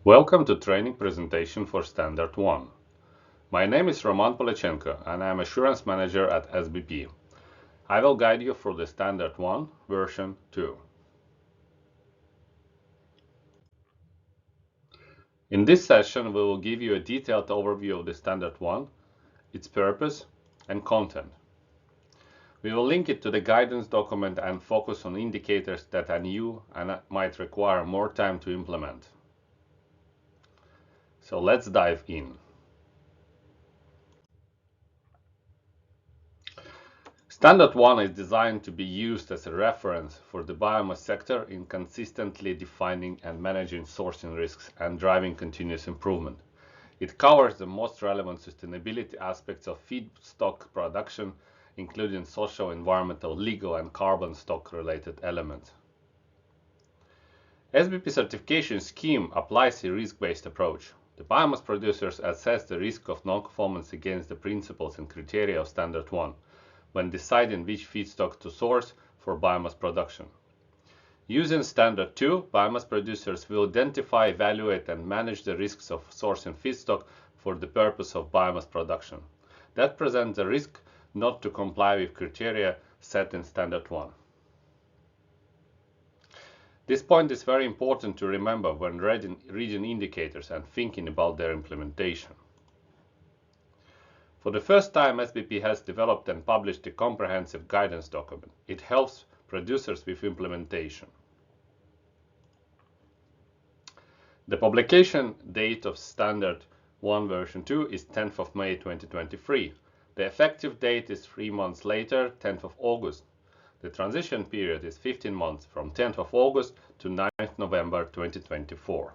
Welcome to training presentation for Standard 1. My name is Roman Polechenko and I am Assurance Manager at SBP. I will guide you through the Standard 1 version 2. In this session, we will give you a detailed overview of the Standard 1, its purpose and content. We will link it to the guidance document and focus on indicators that are new and might require more time to implement. So let's dive in. Standard 1 is designed to be used as a reference for the biomass sector in consistently defining and managing sourcing risks and driving continuous improvement. It covers the most relevant sustainability aspects of feedstock production, including social, environmental, legal, and carbon stock-related elements. SBP certification scheme applies a risk-based approach. The biomass producers assess the risk of non-conformance against the principles and criteria of Standard 1. When deciding which feedstock to source for biomass production. Using Standard 2, biomass producers will identify, evaluate, and manage the risks of sourcing feedstock for the purpose of biomass production. That presents a risk not to comply with criteria set in Standard 1. This point is very important to remember when reading indicators and thinking about their implementation. For the first time, SBP has developed and published a comprehensive guidance document. It helps producers with implementation. The publication date of Standard 1 version 2 is 10th of May 2023. The effective date is 3 months later, 10th of August. The transition period is 15 months from 10th of August to 9th November 2024.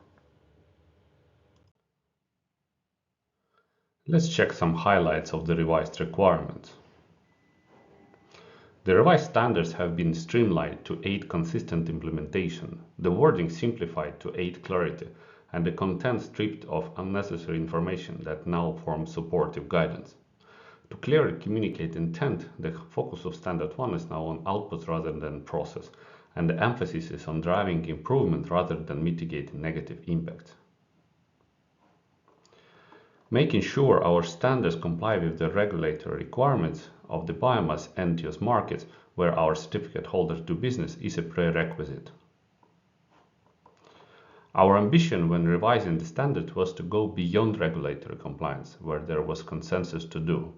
Let's check some highlights of the revised requirements. The revised standards have been streamlined to aid consistent implementation, the wording simplified to aid clarity, and the content stripped of unnecessary information that now forms supportive guidance. To clearly communicate intent, the focus of Standard 1 is now on output rather than process, and the emphasis is on driving improvement rather than mitigating negative impacts. Making sure our standards comply with the regulatory requirements of the biomass end-use markets where our certificate holders do business is a prerequisite. Our ambition when revising the standard was to go beyond regulatory compliance, where there was consensus to do.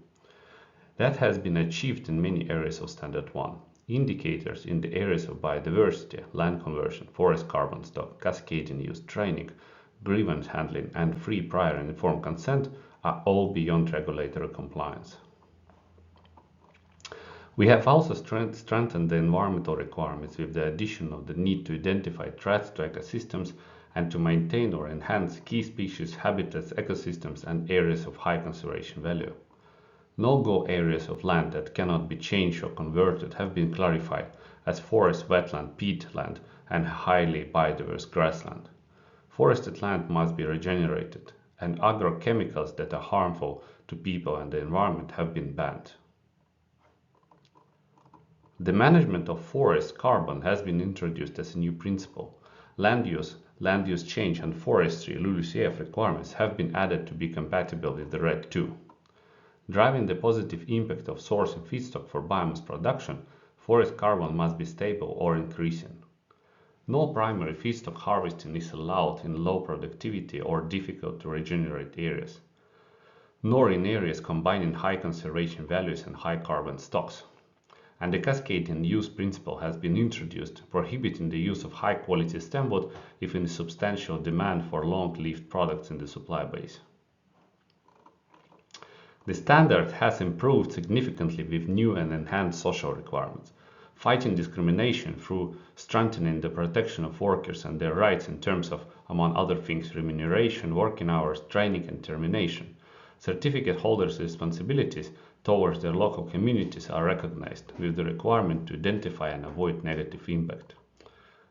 That has been achieved in many areas of Standard 1. Indicators in the areas of biodiversity, land conversion, forest carbon stock, cascading use, training, grievance handling, and free prior and informed consent are all beyond regulatory compliance. We have also strengthened the environmental requirements with the addition of the need to identify threats to ecosystems and to maintain or enhance key species, habitats, ecosystems, and areas of high conservation value. No-go areas of land that cannot be changed or converted have been clarified as forest, wetland, peatland, and highly biodiverse grassland. Forested land must be regenerated, and agrochemicals that are harmful to people and the environment have been banned. The management of forest carbon has been introduced as a new principle. Land use change, and forestry LULUCF requirements have been added to be compatible with the RED II. Driving the positive impact of sourcing feedstock for biomass production, forest carbon must be stable or increasing. No primary feedstock harvesting is allowed in low productivity or difficult to regenerate areas, nor in areas combining high conservation values and high carbon stocks. And the cascading use principle has been introduced, prohibiting the use of high quality stem wood if in substantial demand for long-lived products in the supply base. The standard has improved significantly with new and enhanced social requirements, fighting discrimination through strengthening the protection of workers and their rights in terms of, among other things, remuneration, working hours, training, and termination. Certificate holders' responsibilities towards their local communities are recognized with the requirement to identify and avoid negative impact.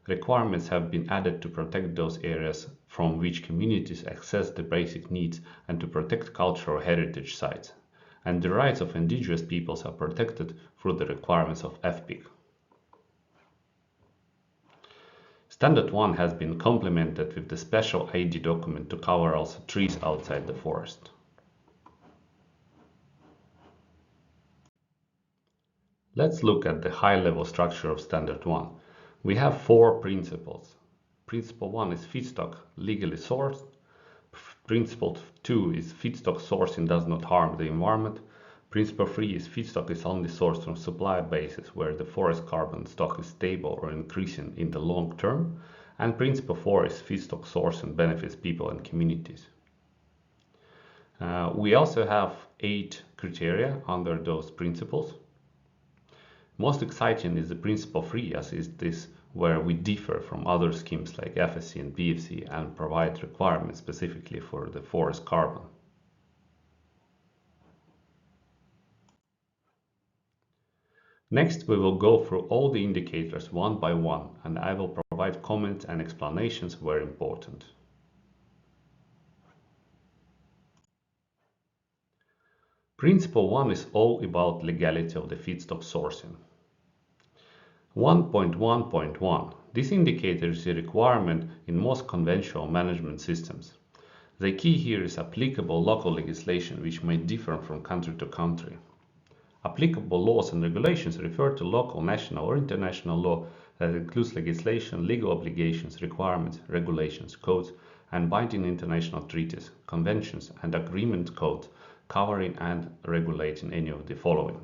Requirements have been added to protect those areas from which communities access the basic needs and to protect cultural heritage sites. And the rights of indigenous peoples are protected through the requirements of FPIC. Standard 1 has been complemented with the special ID document to cover also trees outside the forest. Let's look at the high-level structure of Standard 1. We have 4 principles. Principle 1 is feedstock legally sourced. Principle 2 is feedstock sourcing does not harm the environment. Principle 3 is feedstock is only sourced from supply bases where the forest carbon stock is stable or increasing in the long term. And principle 4 is feedstock sourcing benefits people and communities. We also have 8 criteria under those principles. Most exciting is the principle 3, as is this where we differ from other schemes like FSC and BFC and provide requirements specifically for the forest carbon. Next, we will go through all the indicators one by one, and I will provide comments and explanations where important. Principle 1 is all about legality of the feedstock sourcing. 1.1.1. This indicator is a requirement in most conventional management systems. The key here is applicable local legislation, which may differ from country to country. Applicable laws and regulations refer to local, national, or international law that includes legislation, legal obligations, requirements, regulations, codes, and binding international treaties, conventions, and agreement codes covering and regulating any of the following: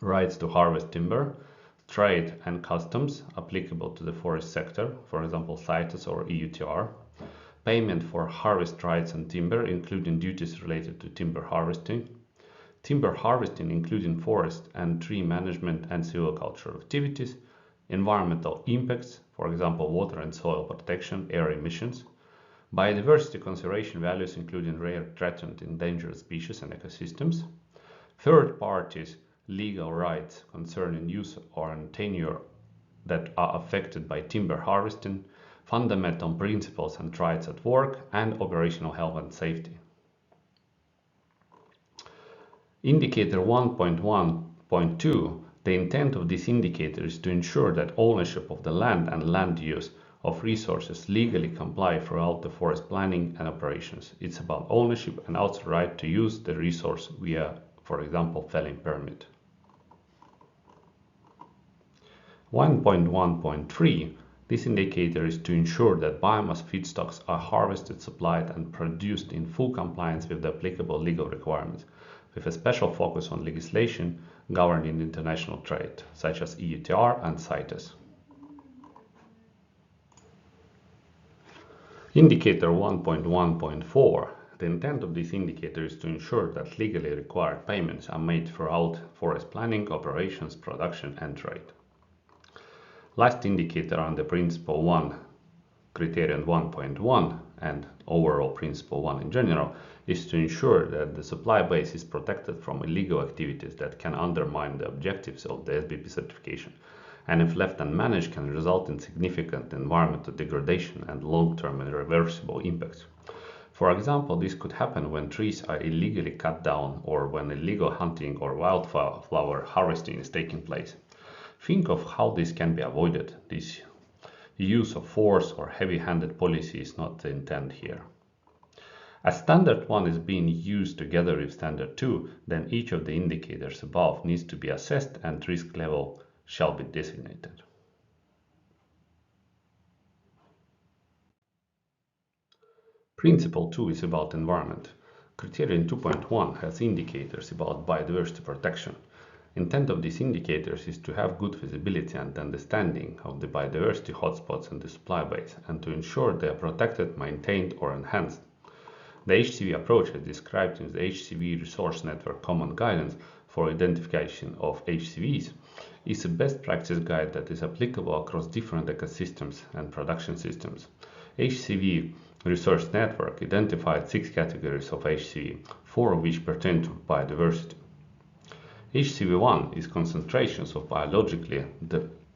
rights to harvest timber, trade and customs applicable to the forest sector, for example, CITES or EUTR, payment for harvest rights and timber, including duties related to timber harvesting including forest and tree management and silviculture activities, environmental impacts, for example, water and soil protection, air emissions, biodiversity conservation values including rare, threatened, endangered species and ecosystems, third parties' legal rights concerning use or tenure that are affected by timber harvesting, fundamental principles and rights at work, and operational health and safety. Indicator 1.1.2. The intent of this indicator is to ensure that ownership of the land and land use of resources legally comply throughout the forest planning and operations. It's about ownership and also right to use the resource via, for example, felling permit. 1.1.3. This indicator is to ensure that biomass feedstocks are harvested, supplied, and produced in full compliance with the applicable legal requirements, with a special focus on legislation governing international trade, such as EUTR and CITES. Indicator 1.1.4. The intent of this indicator is to ensure that legally required payments are made throughout forest planning, operations, production, and trade. Last indicator under Principle 1, Criterion 1.1, and overall Principle 1 in general, is to ensure that the supply base is protected from illegal activities that can undermine the objectives of the SBP certification, and if left unmanaged can result in significant environmental degradation and long-term and irreversible impacts. For example, this could happen when trees are illegally cut down or when illegal hunting or wildflower harvesting is taking place. Think of how this can be avoided. This use of force or heavy-handed policy is not the intent here. As Standard 1 is being used together with Standard 2, then each of the indicators above needs to be assessed and risk level shall be designated. Principle 2 is about environment. Criterion 2.1 has indicators about biodiversity protection. Intent of these indicators is to have good visibility and understanding of the biodiversity hotspots in the supply base and to ensure they are protected, maintained, or enhanced. The HCV approach is described in the HCV Resource Network Common Guidance for Identification of HCVs is a best practice guide that is applicable across different ecosystems and production systems. HCV Resource Network identified 6 categories of HCV, 4 of which pertain to biodiversity. HCV1 is concentrations of biologically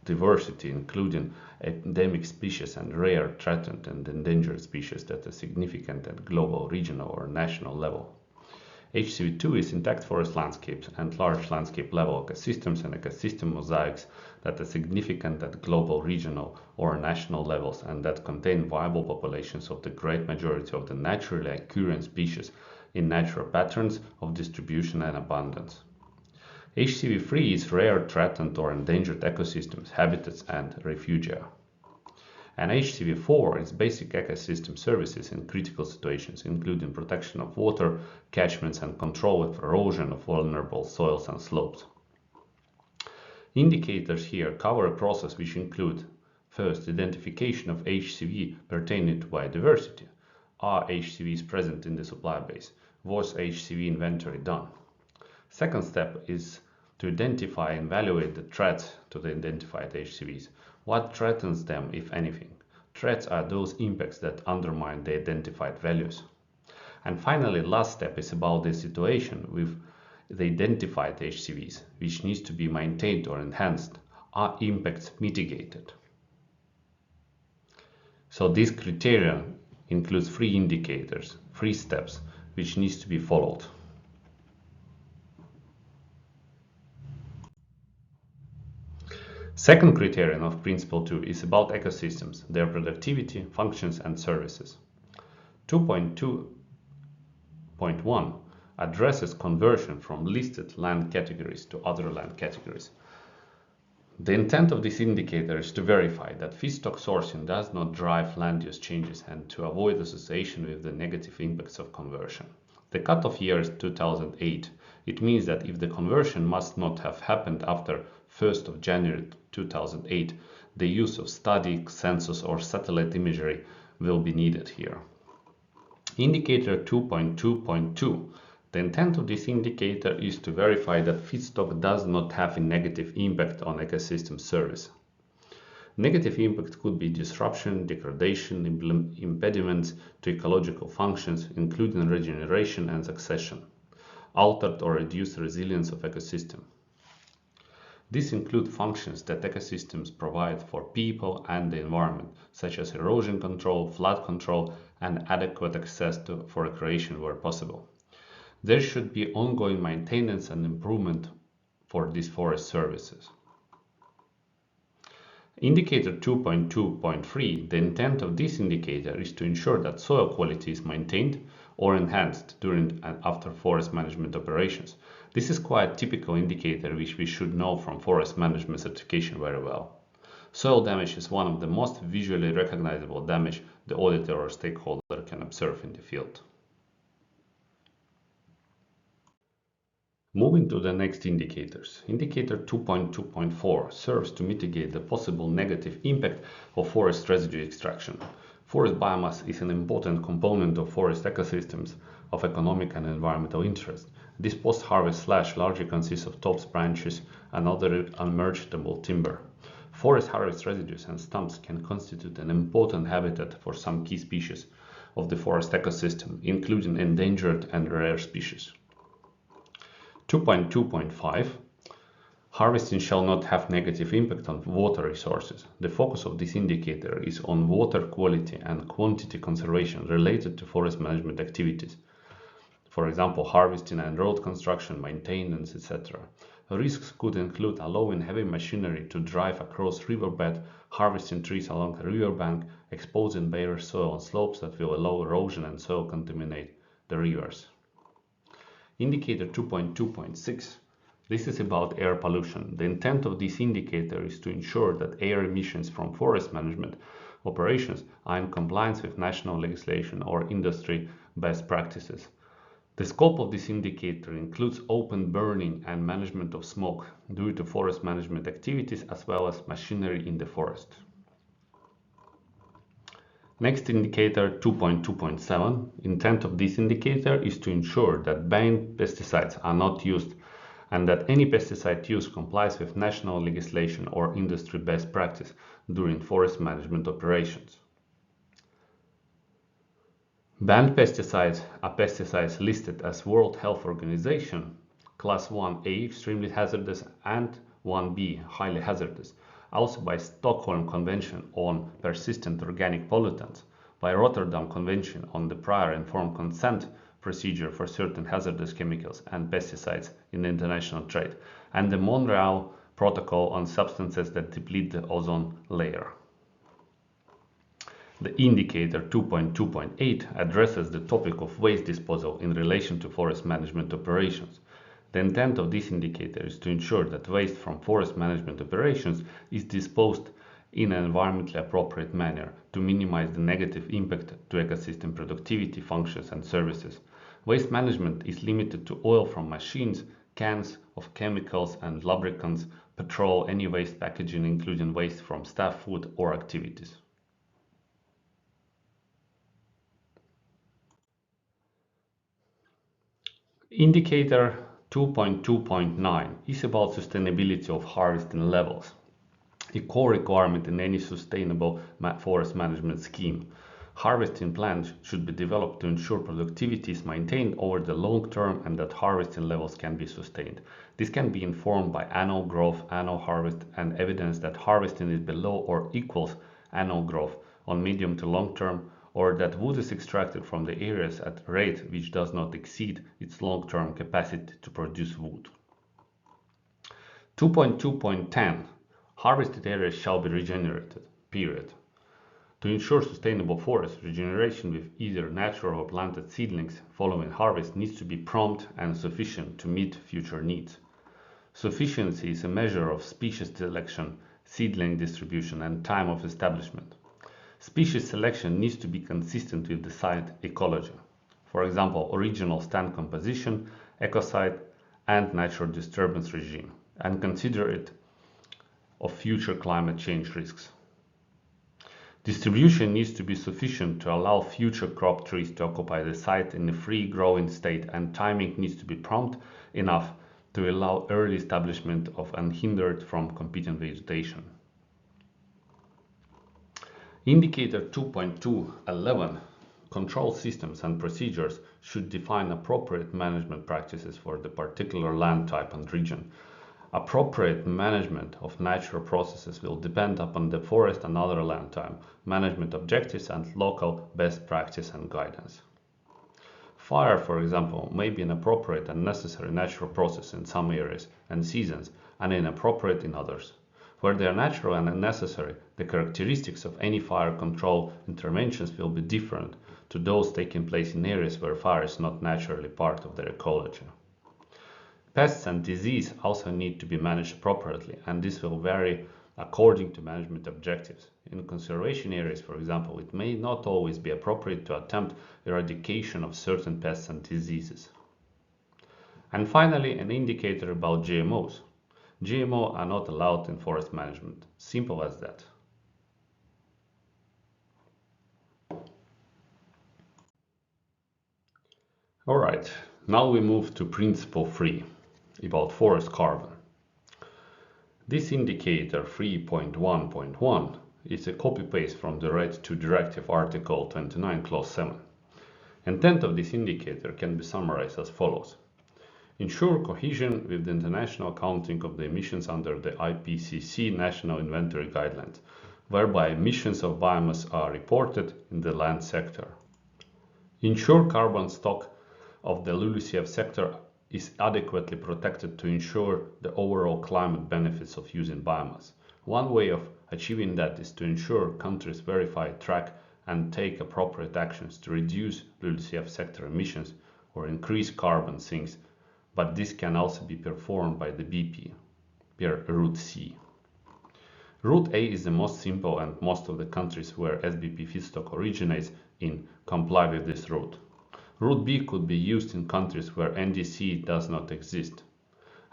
diversity, including endemic species and rare, threatened, and endangered species that are significant at global, regional, or national level. HCV2 is intact forest landscapes and large landscape level ecosystems and ecosystem mosaics that are significant at global, regional, or national levels and that contain viable populations of the great majority of the naturally occurring species in natural patterns of distribution and abundance. HCV3 is rare, threatened, or endangered ecosystems, habitats, and refugia. And HCV4 is basic ecosystem services in critical situations, including protection of water, catchments, and control of erosion of vulnerable soils and slopes. Indicators here cover a process which include, first, identification of HCV pertaining to biodiversity. Are HCVs present in the supply base? Was HCV inventory done? Second step is to identify and evaluate the threats to the identified HCVs. What threatens them, if anything? Threats are those impacts that undermine the identified values. And finally, last step is about the situation with the identified HCVs, which needs to be maintained or enhanced. Are impacts mitigated? So this criterion includes 3 indicators, 3 steps, which needs to be followed. Second criterion of Principle 2 is about ecosystems, their productivity, functions, and services. 2.2.1 addresses conversion from listed land categories to other land categories. The intent of this indicator is to verify that feedstock sourcing does not drive land use changes and to avoid association with the negative impacts of conversion. The cutoff year is 2008. It means that if the conversion must not have happened after 1st of January 2008, the use of study, census, or satellite imagery will be needed here. Indicator 2.2.2. The intent of this indicator is to verify that feedstock does not have a negative impact on ecosystem service. Negative impact could be disruption, degradation, impediments to ecological functions, including regeneration and succession, altered or reduced resilience of ecosystem. These include functions that ecosystems provide for people and the environment, such as erosion control, flood control, and adequate access for recreation where possible. There should be ongoing maintenance and improvement for these forest services. Indicator 2.2.3, the intent of this indicator is to ensure that soil quality is maintained or enhanced during and after forest management operations. This is quite a typical indicator which we should know from forest management certification very well. Soil damage is one of the most visually recognizable damage the auditor or stakeholder can observe in the field. Moving to the next indicators. Indicator 2.2.4 serves to mitigate the possible negative impact of forest residue extraction. Forest biomass is an important component of forest ecosystems of economic and environmental interest. This post-harvest slash largely consists of tops, branches, and other unmerchantable timber. Forest harvest residues and stumps can constitute an important habitat for some key species of the forest ecosystem, including endangered and rare species. 2.2.5 Harvesting shall not have negative impact on water resources. The focus of this indicator is on water quality and quantity conservation related to forest management activities. For example, harvesting and road construction, maintenance, etc. Risks could include allowing heavy machinery to drive across riverbed, harvesting trees along the riverbank, exposing bare soil and slopes that will allow erosion and soil contaminate the rivers. Indicator 2.2.6. This is about air pollution. The intent of this indicator is to ensure that air emissions from forest management operations are in compliance with national legislation or industry best practices. The scope of this indicator includes open burning and management of smoke due to forest management activities as well as machinery in the forest. Next indicator 2.2.7. Intent of this indicator is to ensure that banned pesticides are not used and that any pesticide use complies with national legislation or industry best practice during forest management operations. Banned pesticides are pesticides listed as World Health Organization Class 1A extremely hazardous and 1B highly hazardous, also by Stockholm Convention on Persistent Organic Pollutants, by Rotterdam Convention on the Prior Informed Consent procedure for certain hazardous chemicals and pesticides in international trade, and the Montreal Protocol on substances that deplete the ozone layer. The indicator 2.2.8 addresses the topic of waste disposal in relation to forest management operations. The intent of this indicator is to ensure that waste from forest management operations is disposed in an environmentally appropriate manner to minimize the negative impact to ecosystem productivity, functions, and services. Waste management is limited to oil from machines, cans of chemicals and lubricants, petrol, any waste packaging, including waste from staff food or activities. Indicator 2.2.9 is about sustainability of harvesting levels, a core requirement in any sustainable forest management scheme. Harvesting plans should be developed to ensure productivity is maintained over the long term and that harvesting levels can be sustained. This can be informed by annual growth, annual harvest, and evidence that harvesting is below or equals annual growth on medium to long term, or that wood is extracted from the areas at a rate which does not exceed its long-term capacity to produce wood. 2.2.10 Harvested areas shall be regenerated, period. To ensure sustainable forest regeneration with either natural or planted seedlings following harvest needs to be prompt and sufficient to meet future needs. Sufficiency is a measure of species selection, seedling distribution, and time of establishment. Species selection needs to be consistent with the site ecology, for example, original stand composition, ecosite, and natural disturbance regime, and considerate of future climate change risks. Distribution needs to be sufficient to allow future crop trees to occupy the site in a free growing state, and timing needs to be prompt enough to allow early establishment of unhindered from competing vegetation. Indicator 2.2.11 Control systems and procedures should define appropriate management practices for the particular land type and region. Appropriate management of natural processes will depend upon the forest and other land type, management objectives, and local best practice and guidance. Fire, for example, may be an appropriate and necessary natural process in some areas and seasons, and inappropriate in others. Where they are natural and necessary, the characteristics of any fire control interventions will be different to those taking place in areas where fire is not naturally part of their ecology. Pests and disease also need to be managed appropriately, and this will vary according to management objectives. In conservation areas, for example, it may not always be appropriate to attempt eradication of certain pests and diseases. And finally, an indicator about GMOs. GMO are not allowed in forest management. Simple as that. Alright, now we move to principle 3, about forest carbon. This indicator 3.1.1 is a copy-paste from the RED II Directive Article 29, Clause 7. Intent of this indicator can be summarized as follows. Ensure cohesion with the international counting of the emissions under the IPCC National Inventory Guidelines, whereby emissions of biomass are reported in the land sector. Ensure carbon stock of the LULUCF sector is adequately protected to ensure the overall climate benefits of using biomass. One way of achieving that is to ensure countries verify, track, and take appropriate actions to reduce LULUCF sector emissions or increase carbon sinks, but this can also be performed by the BP per Route C. Route A is the most simple, and most of the countries where SBP feedstock originates in comply with this route. Route B could be used in countries where NDC does not exist.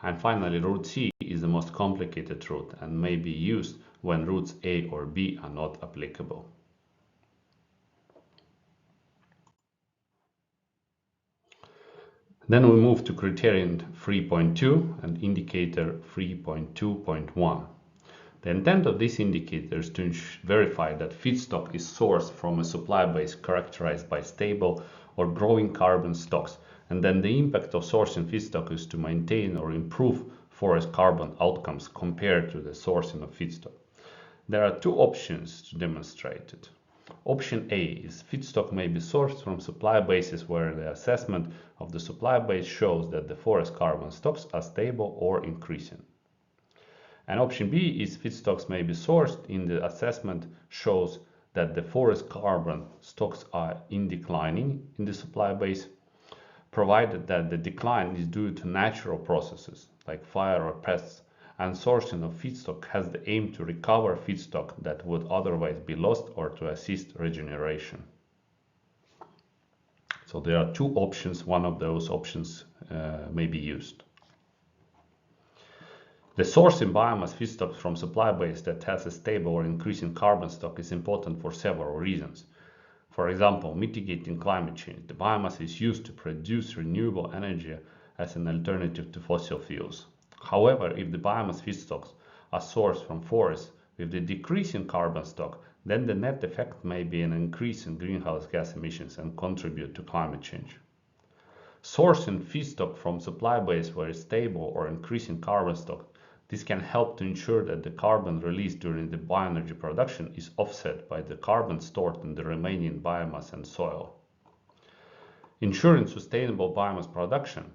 And finally, Route C is the most complicated route and may be used when routes A or B are not applicable. Then we move to criterion 3.2 and indicator 3.2.1. The intent of this indicator is to verify that feedstock is sourced from a supply base characterized by stable or growing carbon stocks, and then the impact of sourcing feedstock is to maintain or improve forest carbon outcomes compared to the sourcing of feedstock. There are two options to demonstrate it. Option A is feedstock may be sourced from supply bases where the assessment of the supply base shows that the forest carbon stocks are stable or increasing. And option B is feedstocks may be sourced in the assessment shows that the forest carbon stocks are declining in the supply base, provided that the decline is due to natural processes like fire or pests, and sourcing of feedstock has the aim to recover feedstock that would otherwise be lost or to assist regeneration. So there are two options. One of those options may be used. The sourcing biomass feedstock from supply base that has a stable or increasing carbon stock is important for several reasons. For example, mitigating climate change. The biomass is used to produce renewable energy as an alternative to fossil fuels. However, if the biomass feedstocks are sourced from forests with the decreasing carbon stock, then the net effect may be an increase in greenhouse gas emissions and contribute to climate change. Sourcing feedstock from supply base where is stable or increasing carbon stock, this can help to ensure that the carbon released during the bioenergy production is offset by the carbon stored in the remaining biomass and soil. Ensuring sustainable biomass production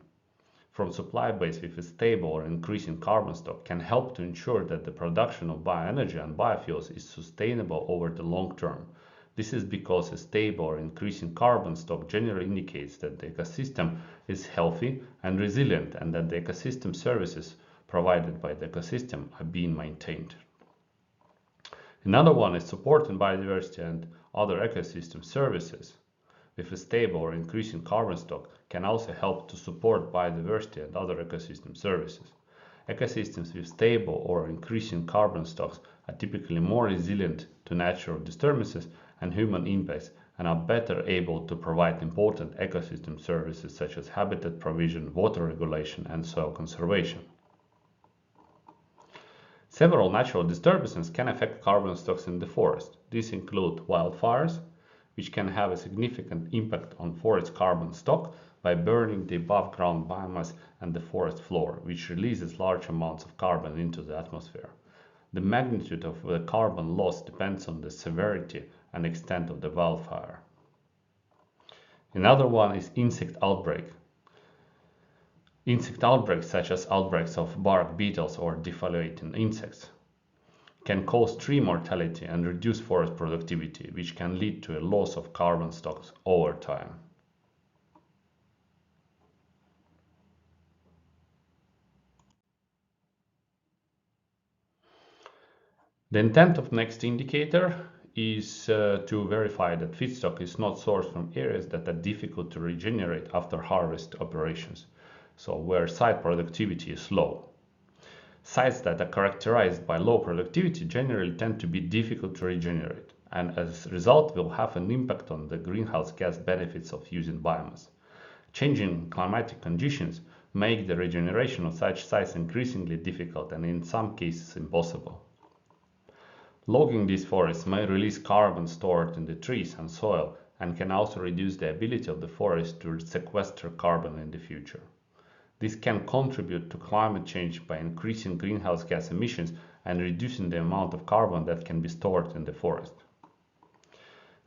from supply base with a stable or increasing carbon stock can help to ensure that the production of bioenergy and biofuels is sustainable over the long term. This is because a stable or increasing carbon stock generally indicates that the ecosystem is healthy and resilient and that the ecosystem services provided by the ecosystem are being maintained. Another one is supporting biodiversity and other ecosystem services with a stable or increasing carbon stock can also help to support biodiversity and other ecosystem services. Ecosystems with stable or increasing carbon stocks are typically more resilient to natural disturbances and human impacts and are better able to provide important ecosystem services such as habitat provision, water regulation, and soil conservation. Several natural disturbances can affect carbon stocks in the forest. These include wildfires, which can have a significant impact on forest carbon stock by burning the above-ground biomass and the forest floor, which releases large amounts of carbon into the atmosphere. The magnitude of the carbon loss depends on the severity and extent of the wildfire. Another one is insect outbreak. Insect outbreaks, such as outbreaks of bark beetles or defoliating insects, can cause tree mortality and reduce forest productivity, which can lead to a loss of carbon stocks over time. The intent of next indicator is to verify that feedstock is not sourced from areas that are difficult to regenerate after harvest operations, so where site productivity is low. Sites that are characterized by low productivity generally tend to be difficult to regenerate, and as a result will have an impact on the greenhouse gas benefits of using biomass. Changing climatic conditions make the regeneration of such sites increasingly difficult and in some cases impossible. Logging these forests may release carbon stored in the trees and soil and can also reduce the ability of the forest to sequester carbon in the future. This can contribute to climate change by increasing greenhouse gas emissions and reducing the amount of carbon that can be stored in the forest.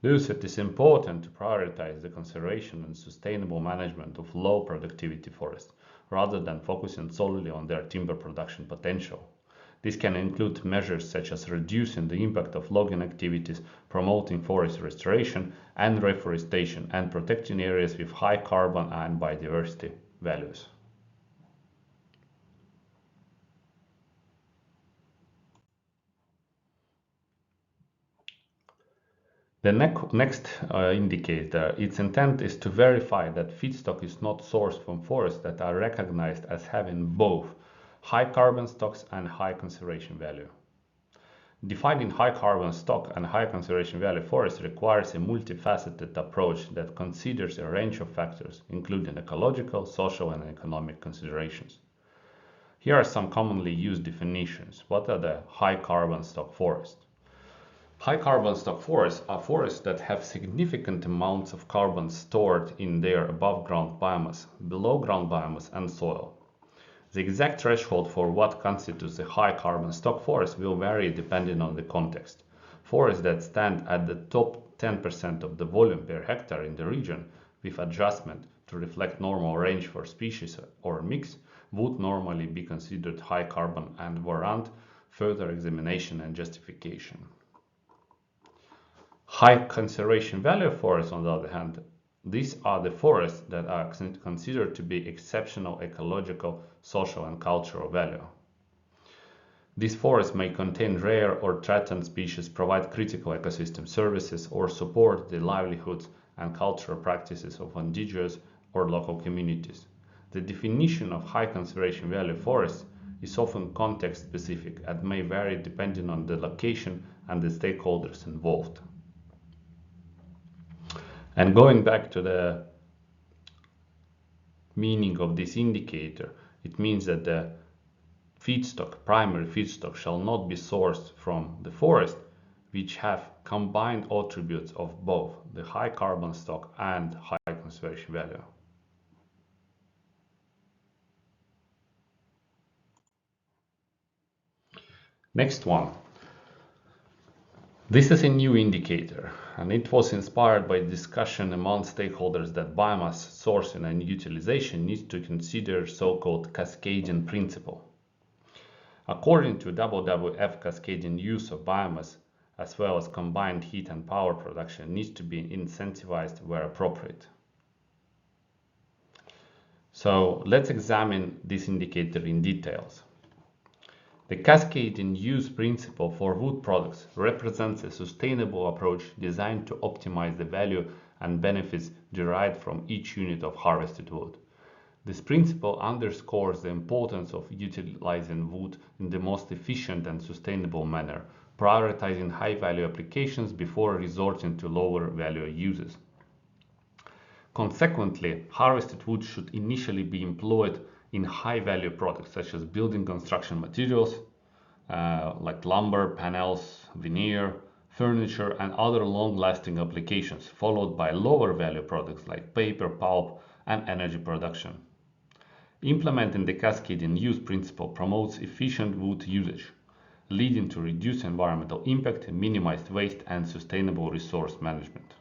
Thus, it is important to prioritize the conservation and sustainable management of low productivity forests, rather than focusing solely on their timber production potential. This can include measures such as reducing the impact of logging activities, promoting forest restoration and reforestation, and protecting areas with high carbon and biodiversity values. The next indicator, its intent is to verify that feedstock is not sourced from forests that are recognized as having both high carbon stocks and high conservation value. Defining high carbon stock and high conservation value forests requires a multifaceted approach that considers a range of factors, including ecological, social, and economic considerations. Here are some commonly used definitions. What are the high carbon stock forests? High carbon stock forests are forests that have significant amounts of carbon stored in their above ground biomass, below ground biomass, and soil. The exact threshold for what constitutes a high carbon stock forest will vary depending on the context. Forests that stand at the top 10% of the volume per hectare in the region, with adjustment to reflect normal range for species or mix, would normally be considered high carbon and warrant further examination and justification. High conservation value forests, on the other hand, these are the forests that are considered to be exceptional ecological, social and cultural value. These forests may contain rare or threatened species, provide critical ecosystem services, or support the livelihoods and cultural practices of indigenous or local communities. The definition of high conservation value forests is often context specific and may vary depending on the location and the stakeholders involved. And going back to the meaning of this indicator, it means that the primary feedstock, shall not be sourced from the forest, which have combined attributes of both the high carbon stock and high conservation value. Next one. This is a new indicator, and it was inspired by discussion among stakeholders that biomass sourcing and utilization needs to consider so-called cascading principle. According to WWF, cascading use of biomass as well as combined heat and power production needs to be incentivized where appropriate. So let's examine this indicator in details. The cascading use principle for wood products represents a sustainable approach designed to optimize the value and benefits derived from each unit of harvested wood. This principle underscores the importance of utilizing wood in the most efficient and sustainable manner, prioritizing high-value applications before resorting to lower-value uses. Consequently, harvested wood should initially be employed in high-value products such as building construction materials like lumber, panels, veneer, furniture, and other long-lasting applications, followed by lower-value products like paper, pulp, and energy production. Implementing the cascading use principle promotes efficient wood usage, leading to reduced environmental impact, minimized waste, and sustainable resource management.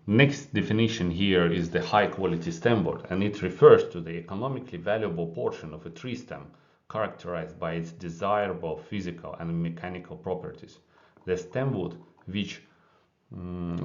Next definition here is the high-quality stem wood, and it refers to the economically valuable portion of a tree stem characterized by its desirable physical and mechanical properties. The stem wood, which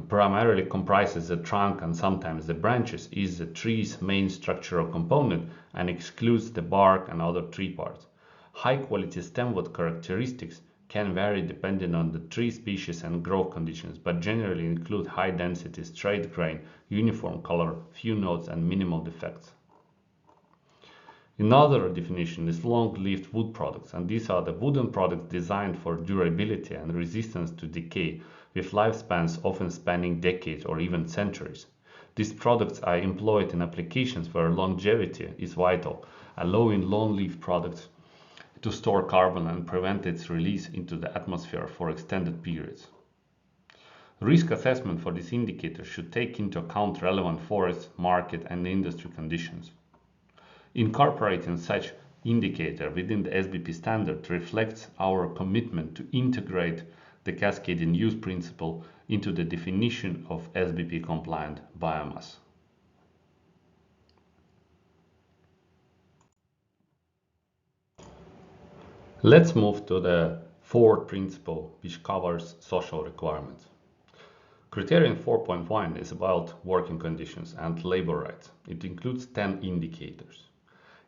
primarily comprises the trunk and sometimes the branches, is the tree's main structural component and excludes the bark and other tree parts. High-quality stem wood characteristics can vary depending on the tree species and growth conditions, but generally include high density, straight grain, uniform color, few nodes, and minimal defects. Another definition is long-lived wood products, and these are the wooden products designed for durability and resistance to decay, with lifespans often spanning decades or even centuries. These products are employed in applications where longevity is vital, allowing long-lived products to store carbon and prevent its release into the atmosphere for extended periods. Risk assessment for this indicator should take into account relevant forest, market, and industry conditions. Incorporating such indicator within the SBP standard reflects our commitment to integrate the cascading use principle into the definition of SBP compliant biomass. Let's move to the fourth principle, which covers social requirements. Criterion 4.1 is about working conditions and labor rights. It includes 10 indicators.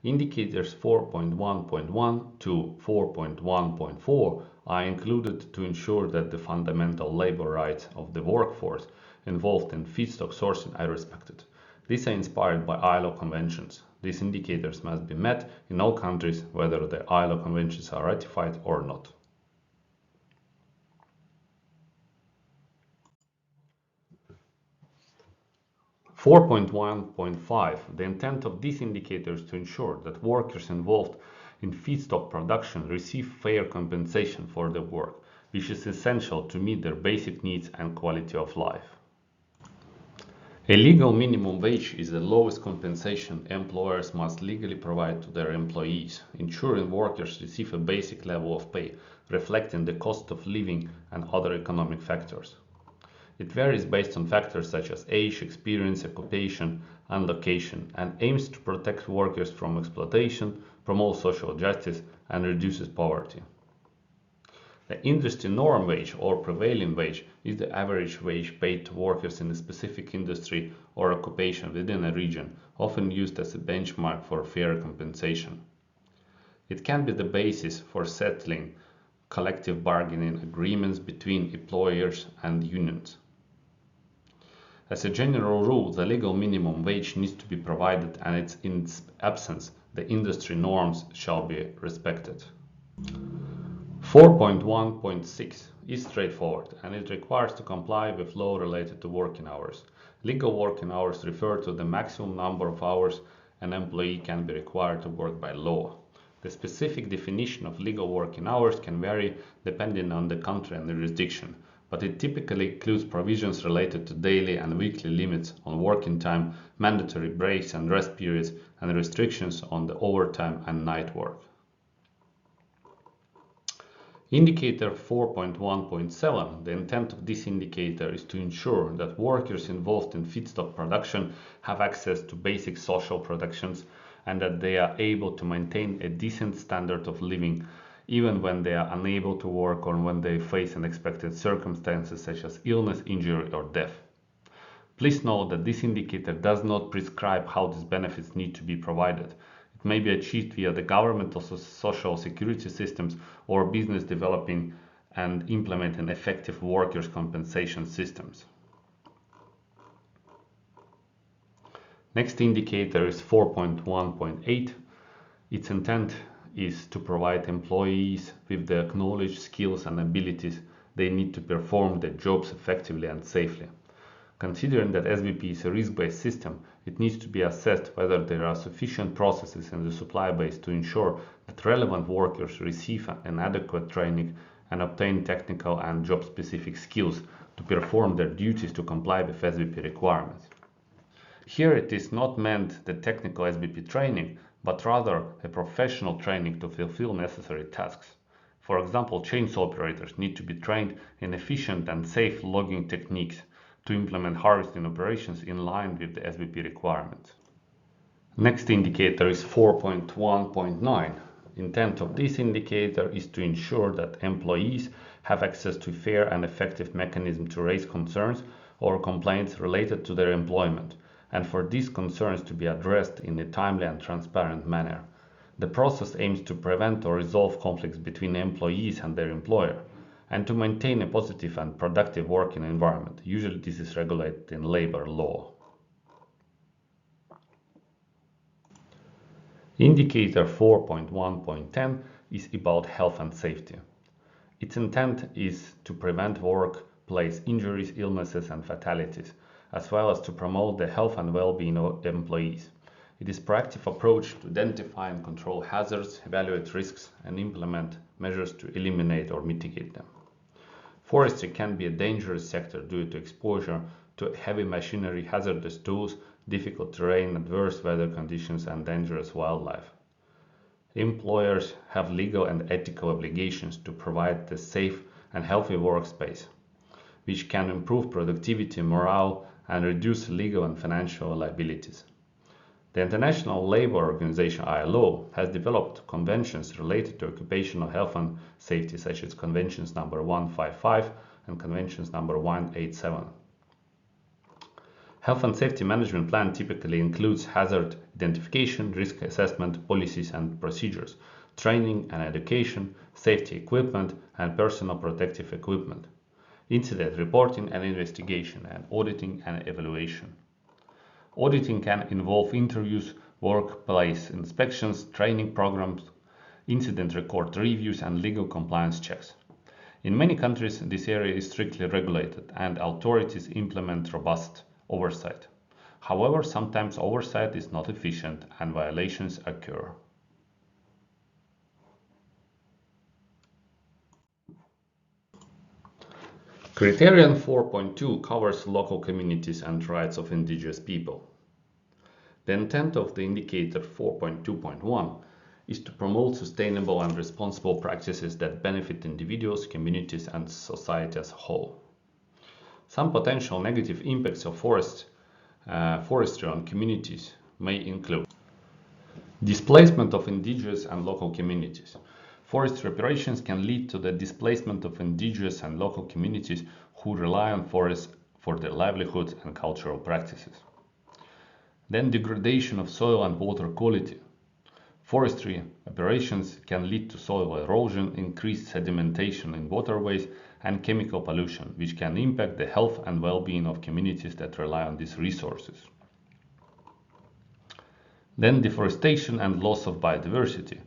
Indicators 4.1.1 to 4.1.4 are included to ensure that the fundamental labor rights of the workforce involved in feedstock sourcing are respected. These are inspired by ILO conventions. These indicators must be met in all countries, whether the ILO conventions are ratified or not. (4.1.5) The intent of these indicators is to ensure that workers involved in feedstock production receive fair compensation for their work, which is essential to meet their basic needs and quality of life. A legal minimum wage is the lowest compensation employers must legally provide to their employees, ensuring workers receive a basic level of pay reflecting the cost of living and other economic factors. It varies based on factors such as age, experience, occupation, and location, and aims to protect workers from exploitation, promote social justice, and reduces poverty. The industry norm wage or prevailing wage is the average wage paid to workers in a specific industry or occupation within a region, often used as a benchmark for fair compensation. It can be the basis for settling collective bargaining agreements between employers and unions. As a general rule, the legal minimum wage needs to be provided, and in its absence, the industry norms shall be respected. 4.1.6 is straightforward, and it requires to comply with law related to working hours. Legal working hours refer to the maximum number of hours an employee can be required to work by law. The specific definition of legal working hours can vary depending on the country and the jurisdiction, but it typically includes provisions related to daily and weekly limits on working time, mandatory breaks and rest periods, and restrictions on the overtime and night work. Indicator 4.1.7. The intent of this indicator is to ensure that workers involved in feedstock production have access to basic social protections and that they are able to maintain a decent standard of living even when they are unable to work or when they face unexpected circumstances such as illness, injury, or death. Please note that this indicator does not prescribe how these benefits need to be provided. It may be achieved via the government or social security systems or business developing and implementing effective workers' compensation systems. Next indicator is 4.1.8. Its intent is to provide employees with the acknowledged skills and abilities they need to perform their jobs effectively and safely. Considering that SBP is a risk-based system, it needs to be assessed whether there are sufficient processes in the supply base to ensure that relevant workers receive an adequate training and obtain technical and job-specific skills to perform their duties to comply with SBP requirements. Here it is not meant the technical SBP training, but rather a professional training to fulfill necessary tasks. For example, chainsaw operators need to be trained in efficient and safe logging techniques to implement harvesting operations in line with the SBP requirements. Next indicator is 4.1.9. Intent of this indicator is to ensure that employees have access to fair and effective mechanism to raise concerns or complaints related to their employment, and for these concerns to be addressed in a timely and transparent manner. The process aims to prevent or resolve conflicts between employees and their employer, and to maintain a positive and productive working environment. Usually this is regulated in labor law. Indicator 4.1.10 is about health and safety. Its intent is to prevent workplace injuries, illnesses, and fatalities, as well as to promote the health and well-being of employees. It is a proactive approach to identify and control hazards, evaluate risks, and implement measures to eliminate or mitigate them. Forestry can be a dangerous sector due to exposure to heavy machinery, hazardous tools, difficult terrain, adverse weather conditions, and dangerous wildlife. Employers have legal and ethical obligations to provide a safe and healthy workspace, which can improve productivity, morale, and reduce legal and financial liabilities. The International Labour Organization (ILO) has developed conventions related to occupational health and safety, such as Conventions number 155 and Conventions number 187. Health and safety management plan typically includes hazard identification, risk assessment, policies and procedures, training and education, safety equipment, and personal protective equipment, incident reporting and investigation, and auditing and evaluation. Auditing can involve interviews, workplace inspections, training programs, incident record reviews, and legal compliance checks. In many countries, this area is strictly regulated and authorities implement robust oversight. However, sometimes oversight is not efficient and violations occur. Criterion 4.2 covers local communities and rights of indigenous people. The intent of the indicator 4.2.1 is to promote sustainable and responsible practices that benefit individuals, communities, and society as a whole. Some potential negative impacts of forestry on communities may include displacement of indigenous and local communities. Forestry operations can lead to the displacement of indigenous and local communities who rely on forests for their livelihoods and cultural practices. Then degradation of soil and water quality. Forestry operations can lead to soil erosion, increased sedimentation in waterways, and chemical pollution, which can impact the health and well-being of communities that rely on these resources. Then deforestation and loss of biodiversity.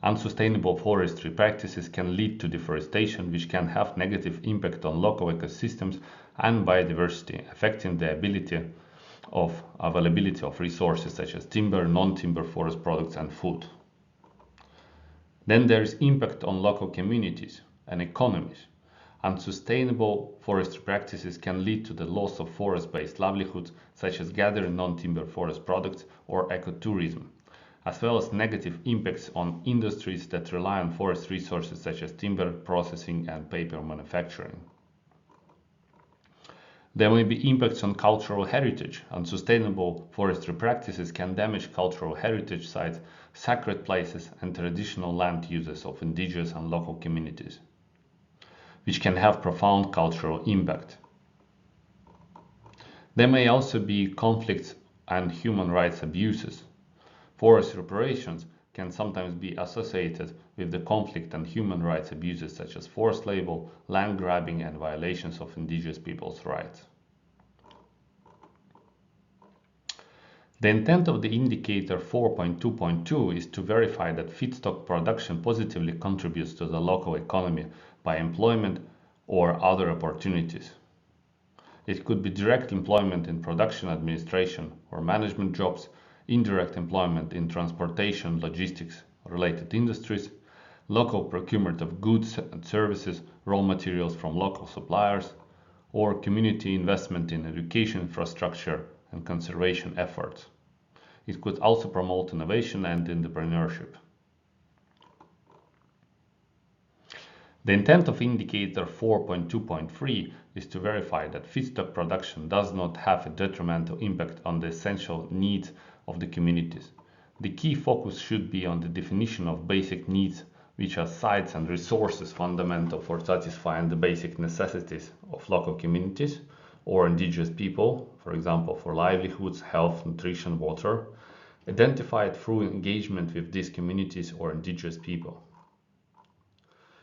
Unsustainable forestry practices can lead to deforestation, which can have negative impact on local ecosystems and biodiversity, affecting the availability of resources such as timber, non-timber forest products, and food. Then there is impact on local communities and economies. Unsustainable forestry practices can lead to the loss of forest-based livelihoods, such as gathering non-timber forest products or ecotourism, as well as negative impacts on industries that rely on forest resources such as timber processing and paper manufacturing. There may be impacts on cultural heritage. Unsustainable forestry practices can damage cultural heritage sites, sacred places, and traditional land uses of indigenous and local communities, which can have profound cultural impact. There may also be conflicts and human rights abuses. Forestry operations can sometimes be associated with the conflict and human rights abuses such as forced labor, land grabbing, and violations of indigenous people's rights. The intent of the indicator 4.2.2 is to verify that feedstock production positively contributes to the local economy by employment or other opportunities. It could be direct employment in production, administration, or management jobs, indirect employment in transportation, logistics, related industries, local procurement of goods and services, raw materials from local suppliers, or community investment in education infrastructure and conservation efforts. It could also promote innovation and entrepreneurship. The intent of indicator 4.2.3 is to verify that feedstock production does not have a detrimental impact on the essential needs of the communities. The key focus should be on the definition of basic needs, which are sites and resources fundamental for satisfying the basic necessities of local communities or indigenous people, for example, for livelihoods, health, nutrition, water, identified through engagement with these communities or indigenous people.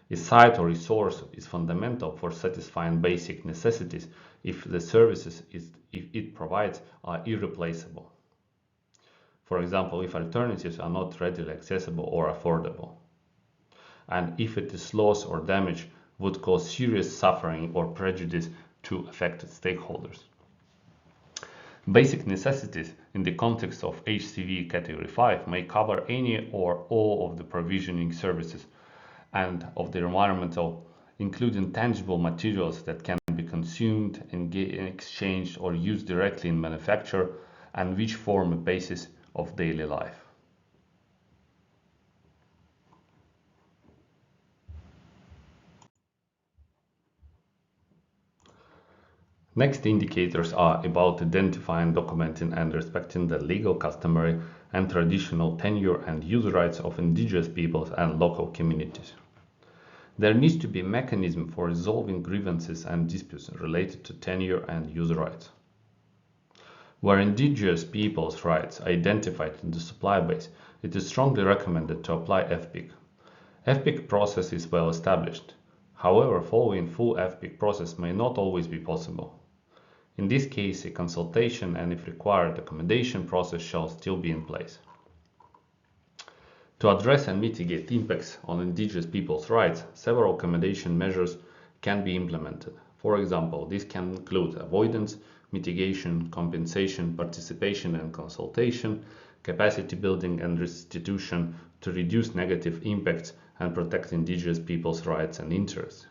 A site or resource is fundamental for satisfying basic necessities if the services it provides are irreplaceable. For example, if alternatives are not readily accessible or affordable, and if it is lost or damaged would cause serious suffering or prejudice to affected stakeholders. Basic necessities in the context of HCV Category 5 may cover any or all of the provisioning services and of the environmental, including tangible materials that can be consumed, exchanged, or used directly in manufacture, and which form a basis of daily life. Next indicators are about identifying, documenting, and respecting the legal, customary, and traditional tenure and use rights of indigenous peoples and local communities. There needs to be a mechanism for resolving grievances and disputes related to tenure and use rights. Where indigenous peoples' rights are identified in the supply base, it is strongly recommended to apply FPIC. FPIC process is well established. However, following full FPIC process may not always be possible. In this case, a consultation and, if required, accommodation process shall still be in place. To address and mitigate impacts on indigenous people's rights, several accommodation measures can be implemented. For example, this can include avoidance, mitigation, compensation, participation and consultation, capacity building and restitution to reduce negative impacts and protect indigenous people's rights and interests.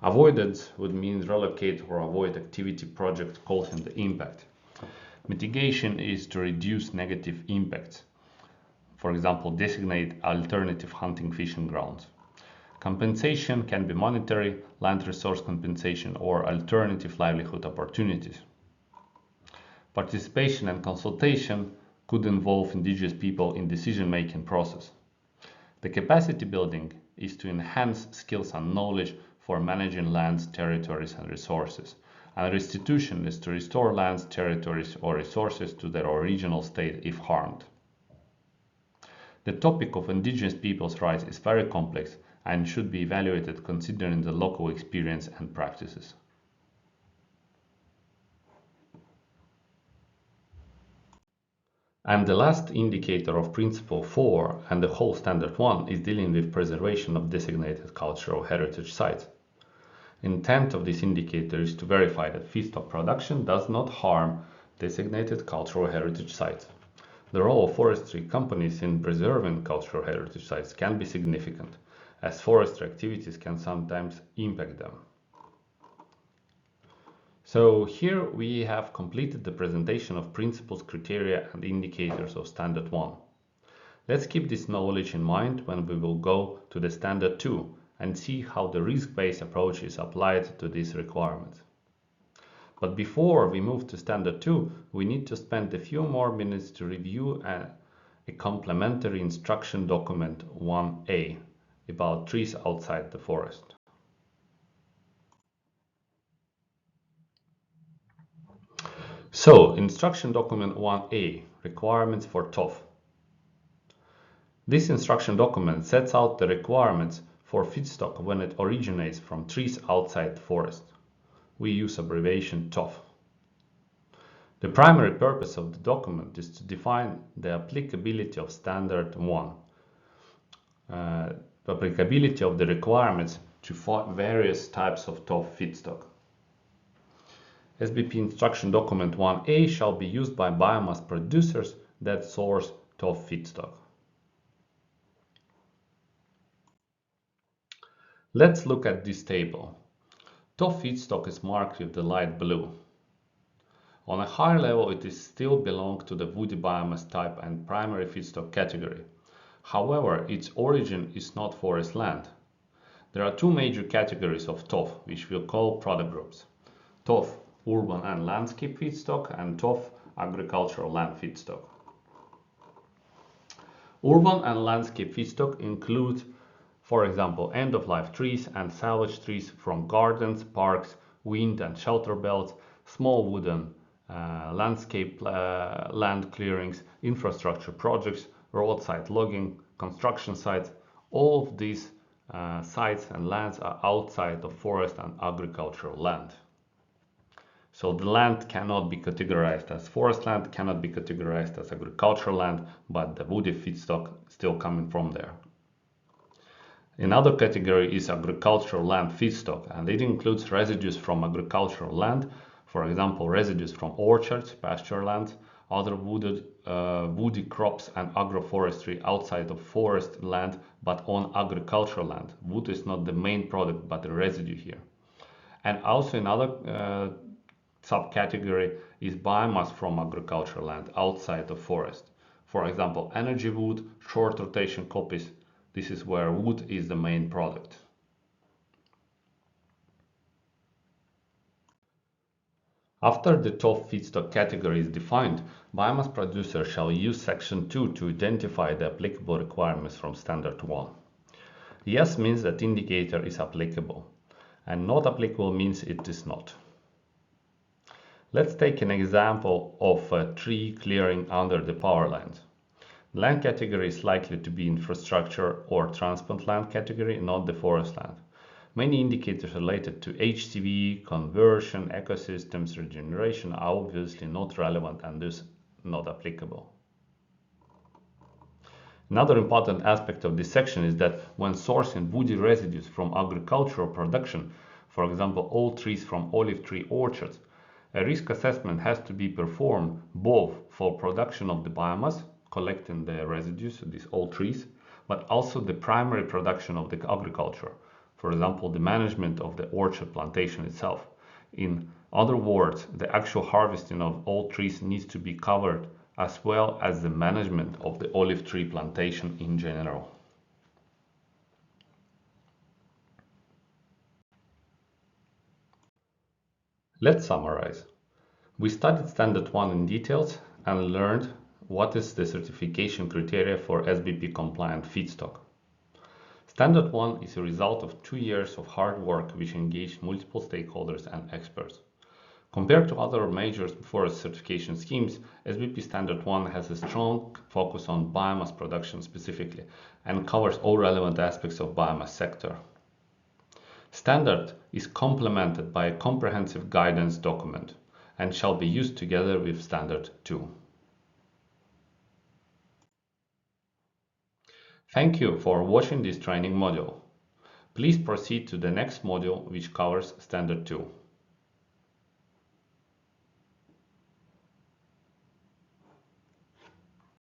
Avoidance would mean relocate or avoid activity projects causing the impact. Mitigation is to reduce negative impacts. for example, designate alternative hunting fishing grounds. Compensation can be monetary, land resource compensation, or alternative livelihood opportunities. Participation and consultation could involve indigenous people in decision-making process. The capacity building is to enhance skills and knowledge for managing lands, territories, and resources. And restitution is to restore lands, territories, or resources to their original state if harmed. The topic of indigenous peoples' rights is very complex and should be evaluated considering the local experience and practices. And the last indicator of Principle 4 and the whole Standard 1 is dealing with preservation of designated cultural heritage sites. Intent of this indicator is to verify that feedstock production does not harm designated cultural heritage sites. The role of forestry companies in preserving cultural heritage sites can be significant, as forestry activities can sometimes impact them. So here we have completed the presentation of principles, criteria, and indicators of Standard 1. Let's keep this knowledge in mind when we will go to the Standard 2 and see how the risk-based approach is applied to these requirements. But before we move to Standard 2, we need to spend a few more minutes to review a complementary instruction document 1A about trees outside the forest. So, instruction document 1A, requirements for TOF. This instruction document sets out the requirements for feedstock when it originates from trees outside the forest. We use abbreviation TOF. The primary purpose of the document is to define the applicability of Standard 1, the applicability of the requirements to various types of TOF feedstock. SBP Instruction Document 1A shall be used by biomass producers that source TOF feedstock. Let's look at this table. TOF feedstock is marked with the light blue. On a higher level, it is still belongs to the woody biomass type and primary feedstock category. However, its origin is not forest land. There are two major categories of TOF, which we'll call product groups. TOF urban and landscape feedstock and TOF agricultural land feedstock. Urban and landscape feedstock include, for example, end-of-life trees and salvage trees from gardens, parks, wind and shelter belts, small wooden landscape land clearings, infrastructure projects, roadside logging, construction sites. All of these sites and lands are outside of forest and agricultural land. So the land cannot be categorized as forest land, cannot be categorized as agricultural land, but the woody feedstock still coming from there. Another category is agricultural land feedstock, and it includes residues from agricultural land, for example, residues from orchards, pasture lands, other woody crops and agroforestry outside of forest land, but on agricultural land. Wood is not the main product, but the residue here. And also another subcategory is biomass from agricultural land outside of forest. For example, energy wood, short rotation copies. This is where wood is the main product. After the TOF feedstock category is defined, biomass producer shall use section 2 to identify the applicable requirements from Standard 1. Yes means that indicator is applicable, and not applicable means it is not. Let's take an example of a tree clearing under the power lines. Land category is likely to be infrastructure or transplant land category, not the forest land. Many indicators related to HCV, conversion, ecosystems, regeneration are obviously not relevant and thus not applicable. Another important aspect of this section is that when sourcing woody residues from agricultural production, for example, old trees from olive tree orchards, a risk assessment has to be performed both for production of the biomass, collecting the residues of these old trees, but also the primary production of the agriculture, for example, the management of the orchard plantation itself. In other words, the actual harvesting of old trees needs to be covered as well as the management of the olive tree plantation in general. Let's summarize. We studied Standard 1 in details and learned what is the certification criteria for SBP compliant feedstock. Standard 1 is a result of 2 years of hard work which engaged multiple stakeholders and experts. Compared to other major forest certification schemes, SBP Standard 1 has a strong focus on biomass production specifically and covers all relevant aspects of biomass sector. Standard is complemented by a comprehensive guidance document and shall be used together with Standard 2. Thank you for watching this training module. Please proceed to the next module which covers Standard 2.